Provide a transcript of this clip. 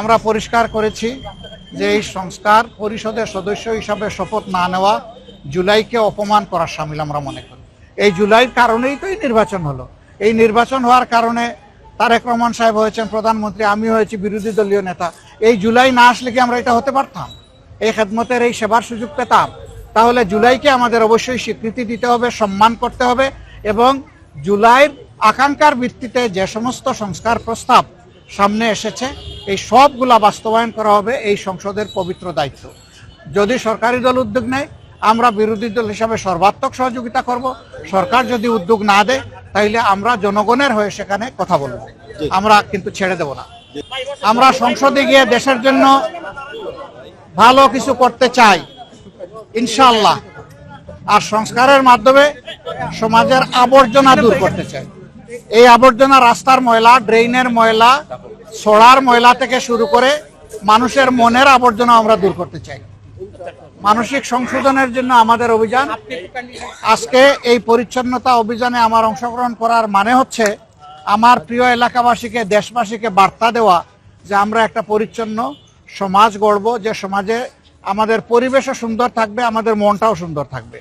আমরা পরিষ্কার করেছি যে এই সংস্কার পরিষদের সদস্য হিসাবে শপথ না নেওয়া জুলাইকে অপমান করার শামিল আমরা মনে করি। এই জুলাইর কারণেই তো এই নির্বাচন হলো। এই নির্বাচন হওয়ার কারণে তারেক রহমান সাহেব হয়েছেন প্রধানমন্ত্রী, আমি হয়েছি বিরোধী দলীয় নেতা। এই জুলাই না আসলে কি আমরা এটা হতে পারতাম? এই খেদমতের এই সেবার সুযোগ পেতাম? তাহলে জুলাইকে আমাদের অবশ্যই স্বীকৃতি দিতে হবে, সম্মান করতে হবে এবং জুলাইয়ের আকাঙ্ক্ষার ভিত্তিতে যে সমস্ত সংস্কার প্রস্তাব সামনে এসেছে এই সবগুলা বাস্তবায়ন করা হবে এই সংসদের পবিত্র দায়িত্ব। যদি সরকারি দল উদ্যোগ নেয় আমরা বিরোধী দল হিসাবে সর্বাত্মক সহযোগিতা করব। সরকার যদি উদ্যোগ না দেয় তাহলে আমরা জনগণের হয়ে সেখানে কথা বলবো, আমরা কিন্তু ছেড়ে দেব না। আমরা সংসদে গিয়ে দেশের জন্য ভালো কিছু করতে চাই ইনশাআল্লাহ, আর সংস্কারের মাধ্যমে সমাজের আবর্জনা দূর করতে চাই। এই আবর্জনা রাস্তার ময়লা, ড্রেইনের ময়লা, ছড়ার ময়লা থেকে শুরু করে মানুষের মনের আবর্জনা আমরা দূর করতে চাই। মানসিক সংশোধনের জন্য আমাদের অভিযান। আজকে এই পরিচ্ছন্নতা অভিযানে আমার অংশগ্রহণ করার মানে হচ্ছে আমার প্রিয় এলাকাবাসীকে, দেশবাসীকে বার্তা দেওয়া যে আমরা একটা পরিচ্ছন্ন সমাজ গড়ব, যে সমাজে আমাদের পরিবেশও সুন্দর থাকবে, আমাদের মনটাও সুন্দর থাকবে।